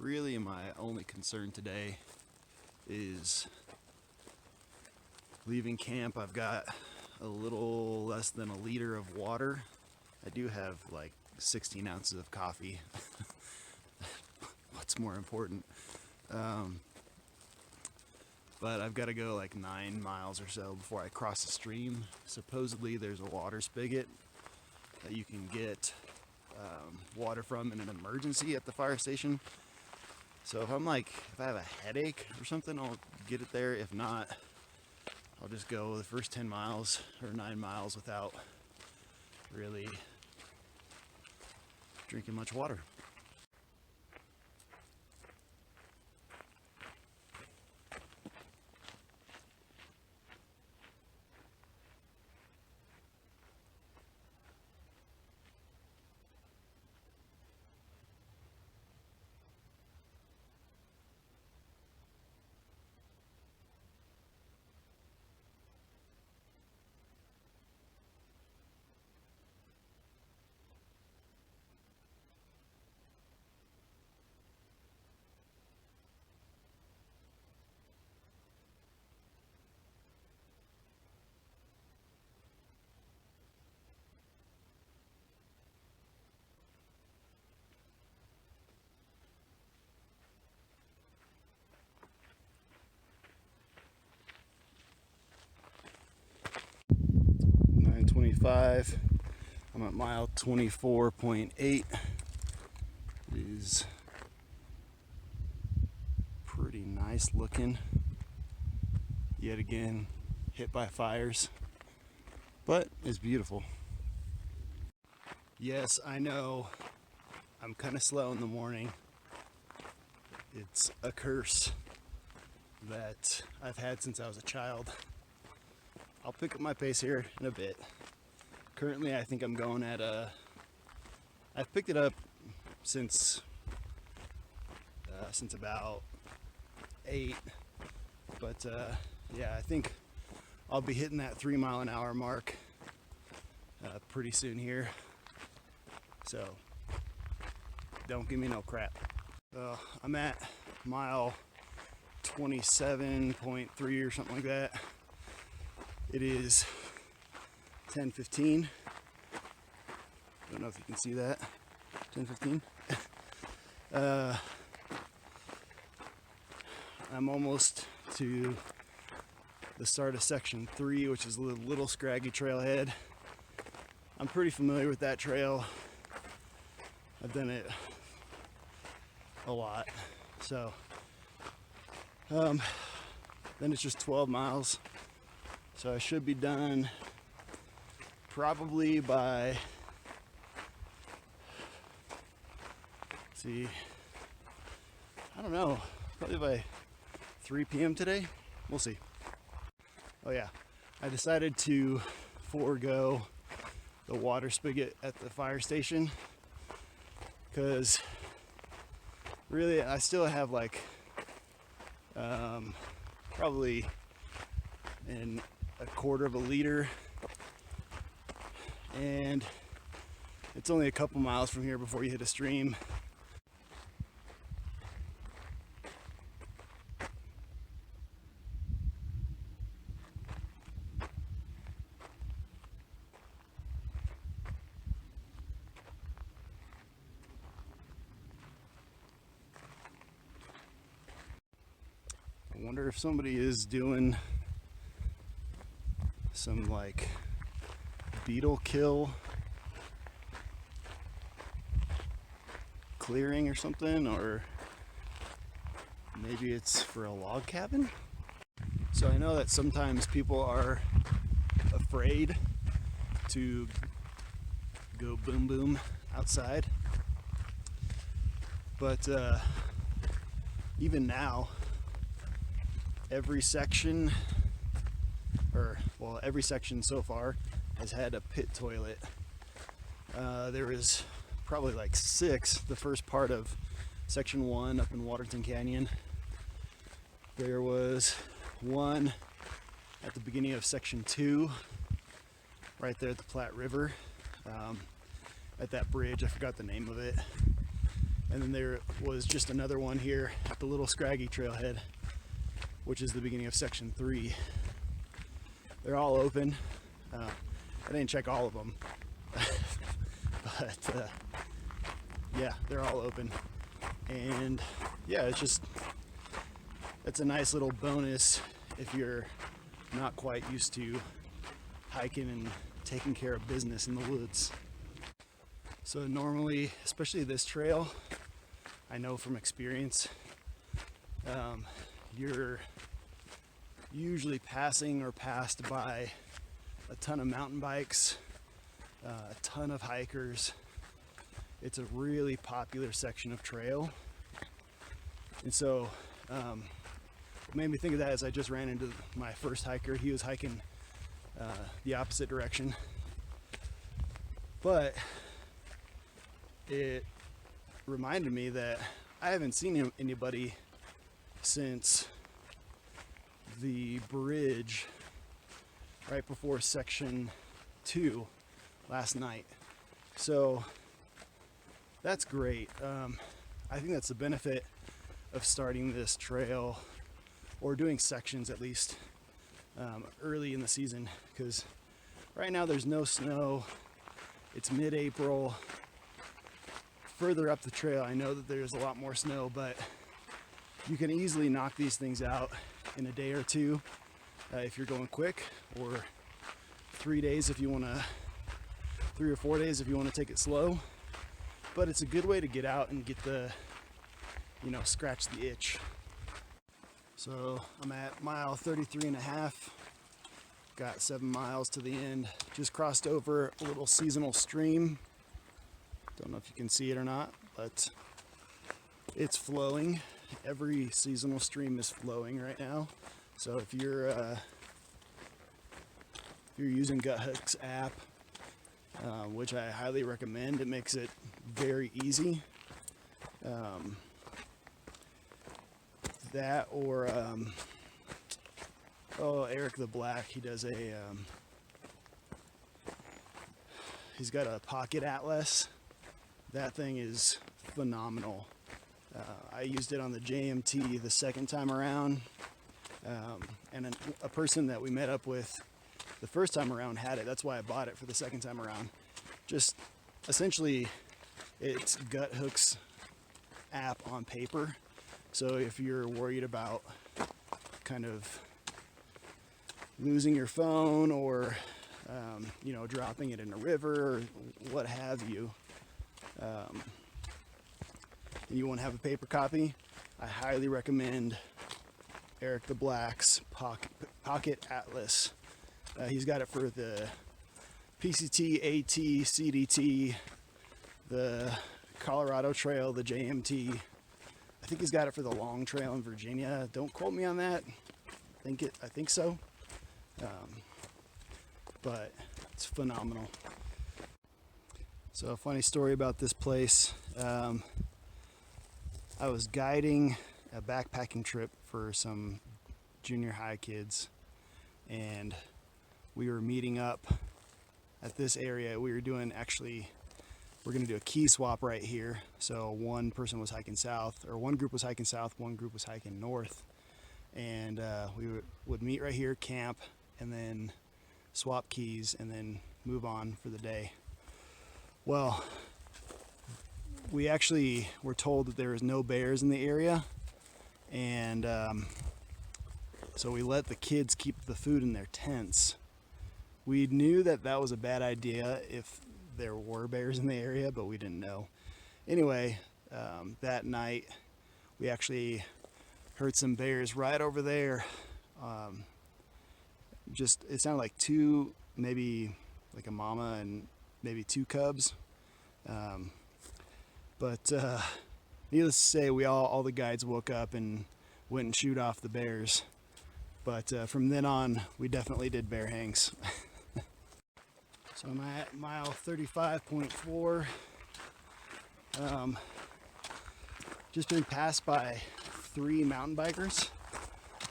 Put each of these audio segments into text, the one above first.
Really my only concern today is leaving camp. I've got a little less than a liter of water. I do have like 16 ounces of coffee. What's more important? But I've got to go like 9 miles or so before I cross the stream. Supposedly there's a water spigot that you can get water from in an emergency at the fire station. So if I have a headache or something, I'll get it there. If not, I'll just go the first 10 miles or 9 miles without really drinking much water. I'm at mile 24.8. It is pretty nice looking. Yet again, hit by fires, but it's beautiful. Yes, I know I'm kind of slow in the morning. It's a curse that I've had since I was a child. I'll pick up my pace here in a bit. Currently, I think I'm going at I've picked it up since about 8, but yeah, I think I'll be hitting that 3 mile an hour mark pretty soon here. So don't give me no crap. I'm at mile 27.3 or something like that. It is 10:15. Don't know if you can see that. 10:15. I'm almost to the start of section 3, which is a little scraggy trailhead. I'm pretty familiar with that trail. I've done it a lot. So then it's just 12 miles. So I should be done probably by, let's see, I don't know, probably by 3 p.m. today. We'll see. Oh yeah, I decided to forego the water spigot at the fire station because really I still have like probably a quarter of a liter, and it's only a couple miles from here before you hit a stream. I wonder if somebody is doing some like beetle kill clearing or something, or maybe it's for a log cabin. So I know that sometimes people are afraid to go boom boom outside, but even now every section so far has had a pit toilet. There was probably like 6 the first part of section 1 up in Waterton Canyon. There was one at the beginning of section 2 right there at the Platte River, at that bridge. I forgot the name of it. And then there was just another one here at the little scraggy trailhead, which is the beginning of section 3. They're all open. I didn't check all of them, but yeah, they're all open. And yeah, it's a nice little bonus if you're not quite used to hiking and taking care of business in the woods. So normally, especially this trail, I know from experience, you're usually passing or passed by a ton of mountain bikes, a ton of hikers. It's a really popular section of trail. And so what made me think of that is I just ran into my first hiker. He was hiking the opposite direction. But it reminded me that I haven't seen anybody since the bridge right before section 2 last night. So that's great. I think that's the benefit of starting this trail, or doing sections at least, early in the season, because right now there's no snow. It's mid-April. Further up the trail, I know that there's a lot more snow, but you can easily knock these things out in a day or two if you're going quick, or 3 days if you want to, 3 or 4 days if you want to take it slow. But it's a good way to get out and get the, scratch the itch. So I'm at mile 33 and a half. Got 7 miles to the end. Just crossed over a little seasonal stream. Don't know if you can see it or not, but it's flowing. Every seasonal stream is flowing right now. So if you're using Guthook's app, which I highly recommend, it makes it very easy. That or Eric the Black, he does he's got a pocket atlas. That thing is phenomenal. I used it on the JMT the second time around, and a person that we met up with the first time around had it. That's why I bought it for the second time around. Just essentially, it's Guthook's app on paper. So if you're worried about kind of losing your phone, or dropping it in a river or what have you, and you want to have a paper copy, I highly recommend Eric the Black's Pocket Atlas. He's got it for the PCT, AT, CDT, the Colorado Trail, the JMT. I think he's got it for the long trail in Virginia. Don't quote me on that. I think so. But it's phenomenal. So a funny story about this place. I was guiding a backpacking trip for some junior high kids, and we were meeting up at this area. We're going to do a key swap right here. So one person was hiking south, or one group was hiking south, one group was hiking north. And we would meet right here, camp, and then swap keys, and then move on for the day. Well, we actually were told that there was no bears in the area, and so we let the kids keep the food in their tents. We knew that that was a bad idea if there were bears in the area, but we didn't know. Anyway, that night we actually heard some bears right over there. It sounded like two, maybe like a mama and maybe 2 cubs. But needless to say, all the guides woke up and went and shoot off the bears. But from then on, we definitely did bear hangs. So I'm at mile 35.4. Just been passed by 3 mountain bikers.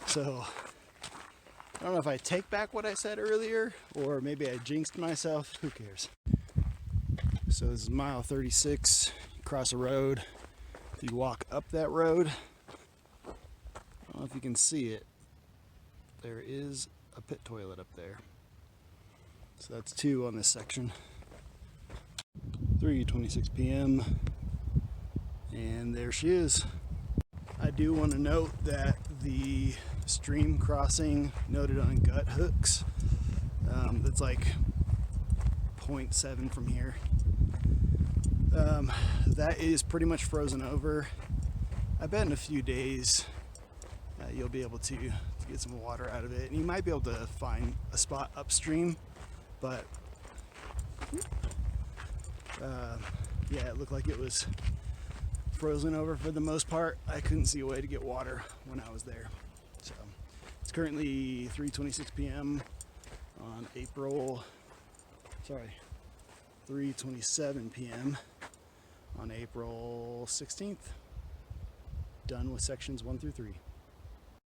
So I don't know if I take back what I said earlier, or maybe I jinxed myself. Who cares? So this is mile 36. Cross a road. If you walk up that road, I don't know if you can see it, there is a pit toilet up there. So that's 2 on this section. 3:26 p.m. and there she is. I do want to note that the stream crossing noted on gut hooks, that's like 0.7 from here, that is pretty much frozen over. I bet in a few days you'll be able to get some water out of it, and you might be able to find a spot upstream, but yeah, it looked like it was frozen over for the most part. I couldn't see a way to get water when I was there. So it's currently 3:26 p.m. on 3:27 p.m. on April 16th. Done with sections 1 through 3.